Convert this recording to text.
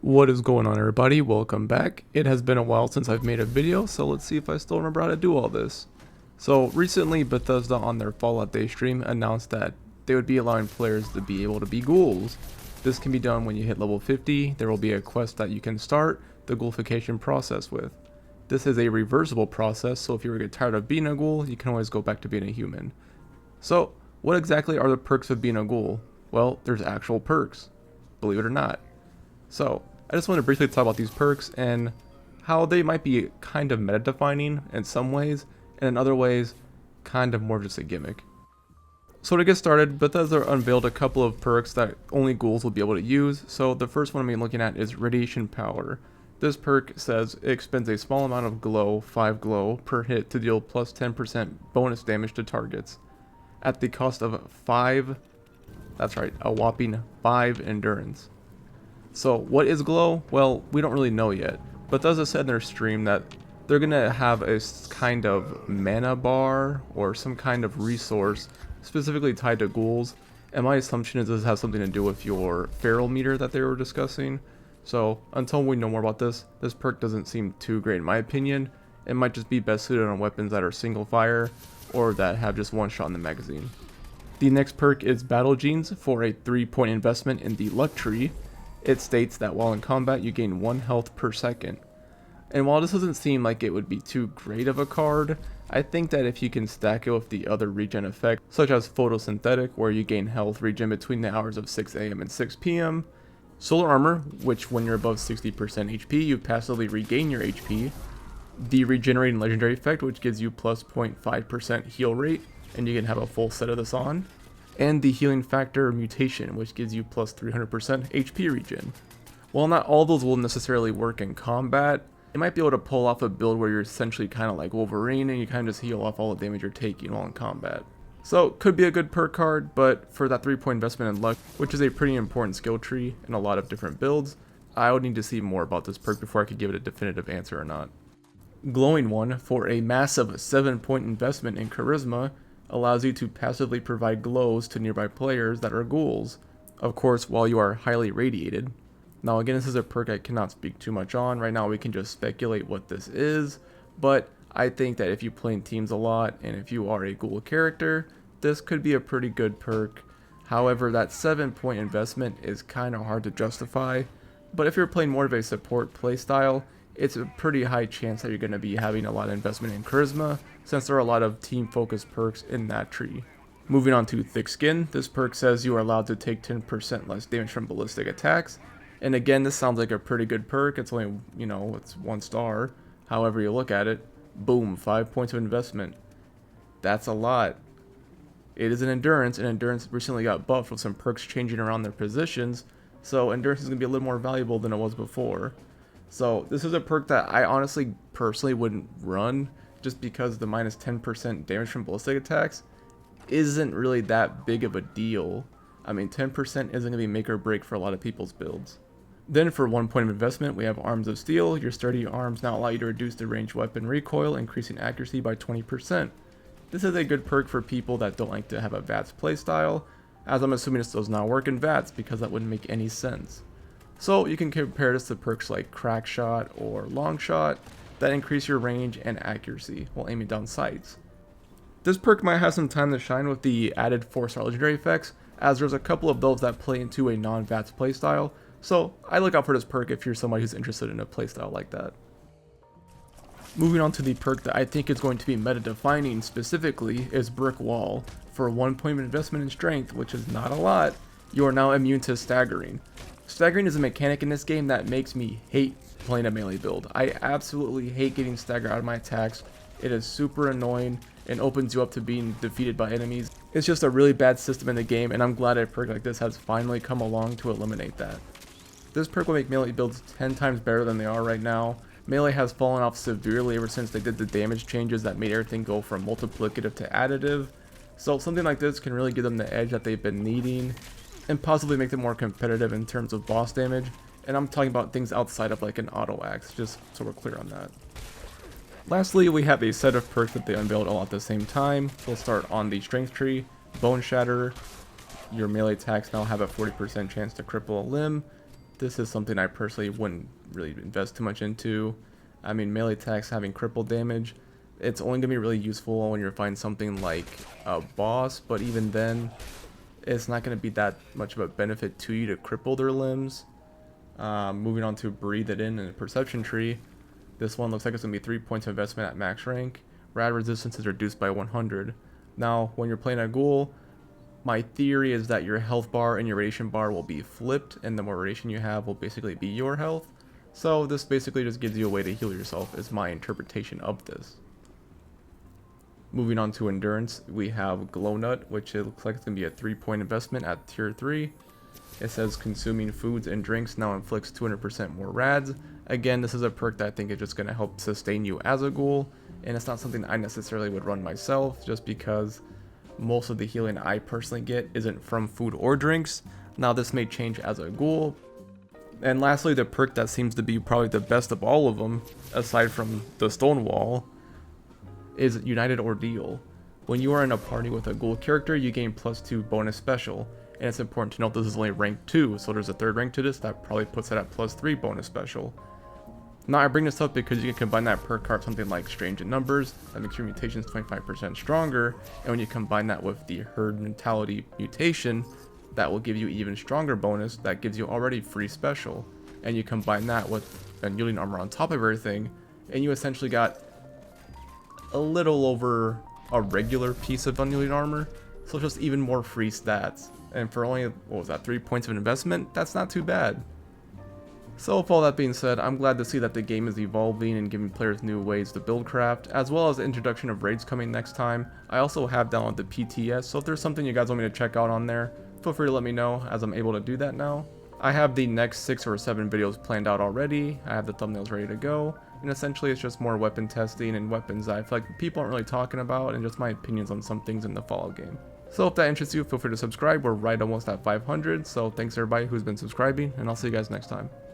What is going on, everybody? Welcome back. It has been a while since I've made a video, so let's see if I still remember how to do all this. So recently Bethesda on their Fallout Day stream announced that they would be allowing players to be able to be ghouls. This can be done when you hit level 50. There will be a quest that you can start the ghoulification process with. This is a reversible process, so if you ever get tired of being a ghoul, you can always go back to being a human. So what exactly are the perks of being a ghoul? Well, there's actual perks, believe it or not. So I just want to briefly talk about these perks and how they might be kind of meta defining in some ways, and in other ways kind of more just a gimmick. So to get started, Bethesda unveiled a couple of perks that only ghouls will be able to use. So the first one I'm looking at is Radiation Power. This perk says it expends a small amount of glow, 5 glow, per hit to deal plus 10% bonus damage to targets at the cost of 5, that's right, a whopping 5 endurance. So what is glow? Well, we don't really know yet. Bethesda said in their stream that they're going to have a kind of mana bar or some kind of resource specifically tied to ghouls. And my assumption is this has something to do with your feral meter that they were discussing. So until we know more about this perk doesn't seem too great in my opinion. It might just be best suited on weapons that are single fire or that have just one shot in the magazine. The next perk is Battle Genes for a 3-point investment in the luck tree. It states that while in combat you gain 1 health per second. And while this doesn't seem like it would be too great of a card, I think that if you can stack it with the other regen effects, such as Photosynthetic, where you gain health regen between the hours of 6 AM and 6 PM, Solar Armor, which when you're above 60% HP you passively regain your HP, the Regenerating Legendary effect, which gives you plus 0.5% heal rate, and you can have a full set of this on, and the Healing Factor Mutation, which gives you plus 300% HP regen. While not all those will necessarily work in combat, you might be able to pull off a build where you're essentially kind of like Wolverine and you kind of just heal off all the damage you're taking while in combat. So could be a good perk card, but for that 3-point investment in luck, which is a pretty important skill tree in a lot of different builds, I would need to see more about this perk before I could give it a definitive answer or not. Glowing One for a massive 7-point investment in Charisma allows you to passively provide glows to nearby players that are ghouls, of course while you are highly radiated. Now again, this is a perk I cannot speak too much on. Right now we can just speculate what this is, but I think that if you play in teams a lot and if you are a ghoul character, this could be a pretty good perk. However, that 7-point investment is kind of hard to justify, but if you're playing more of a support playstyle, it's a pretty high chance that you're going to be having a lot of investment in Charisma, since there are a lot of team-focused perks in that tree. Moving on to Thick Skin, this perk says you are allowed to take 10% less damage from ballistic attacks, and again, this sounds like a pretty good perk. It's only, it's 1 star, however you look at it. Boom, 5 points of investment. That's a lot. It is an Endurance, and Endurance recently got buffed with some perks changing around their positions, so Endurance is going to be a little more valuable than it was before. So this is a perk that I honestly personally wouldn't run, just because the minus 10% damage from ballistic attacks isn't really that big of a deal. I mean, 10% isn't going to be make or break for a lot of people's builds. Then for 1 point of investment, we have Arms of Steel. Your sturdy arms now allow you to reduce the ranged weapon recoil, increasing accuracy by 20%. This is a good perk for people that don't like to have a VATS playstyle, as I'm assuming this does not work in VATS because that wouldn't make any sense. So you can compare this to perks like Crack Shot or Long Shot that increase your range and accuracy while aiming down sights. This perk might have some time to shine with the added 4-star legendary effects, as there's a couple of those that play into a non-VATS playstyle, so I look out for this perk if you're somebody who's interested in a playstyle like that. Moving on to the perk that I think is going to be meta defining specifically is Brick Wall. For 1 point of investment in strength, which is not a lot, you are now immune to staggering. Staggering is a mechanic in this game that makes me hate playing a melee build. I absolutely hate getting staggered out of my attacks. It is super annoying and opens you up to being defeated by enemies. It's just a really bad system in the game, and I'm glad a perk like this has finally come along to eliminate that. This perk will make melee builds 10 times better than they are right now. Melee has fallen off severely ever since they did the damage changes that made everything go from multiplicative to additive. So something like this can really give them the edge that they've been needing, and possibly make them more competitive in terms of boss damage. And I'm talking about things outside of like an auto axe, just so we're clear on that. Lastly, we have a set of perks that they unveiled all at the same time. We'll start on the strength tree. Bone Shatter. Your melee attacks now have a 40% chance to cripple a limb. This is something I personally wouldn't really invest too much into. I mean, melee attacks having cripple damage, it's only going to be really useful when you're fighting something like a boss, but even then, it's not going to be that much of a benefit to you to cripple their limbs. Moving on to Breathe It In and Perception Tree. This one looks like it's going to be 3 points of investment at max rank. Rad resistance is reduced by 100. Now, when you're playing a Ghoul, my theory is that your health bar and your radiation bar will be flipped, and the more radiation you have will basically be your health. So this basically just gives you a way to heal yourself, is my interpretation of this. Moving on to Endurance, we have Glow Nut, which it looks like it's going to be a 3-point investment at tier 3. It says consuming foods and drinks now inflicts 200% more rads. Again, this is a perk that I think is just going to help sustain you as a Ghoul, and it's not something I necessarily would run myself, just because most of the healing I personally get isn't from food or drinks. Now this may change as a Ghoul. And lastly, the perk that seems to be probably the best of all of them, aside from the Stonewall, is United Ordeal. When you are in a party with a Ghoul character, you gain +2 bonus special, and it's important to note this is only rank 2, so there's a third rank to this that probably puts it at +3 bonus special. Now I bring this up because you can combine that perk card with something like Strange in Numbers, that makes your mutations 25% stronger, and when you combine that with the Herd Mentality mutation, that will give you even stronger bonus that gives you already free special, and you combine that with Unyielding Armor on top of everything, and you essentially got a little over a regular piece of Unyielding Armor, so just even more free stats. And for only, what was that, 3 points of investment, that's not too bad. So with all that being said, I'm glad to see that the game is evolving and giving players new ways to build craft, as well as the introduction of raids coming next time. I also have downloaded the PTS, so if there's something you guys want me to check out on there, feel free to let me know, as I'm able to do that now. I have the next 6 or 7 videos planned out already, I have the thumbnails ready to go, and essentially it's just more weapon testing and weapons that I feel like people aren't really talking about, and just my opinions on some things in the Fallout game. So if that interests you, feel free to subscribe. We're right almost at 500, so thanks everybody who's been subscribing, and I'll see you guys next time.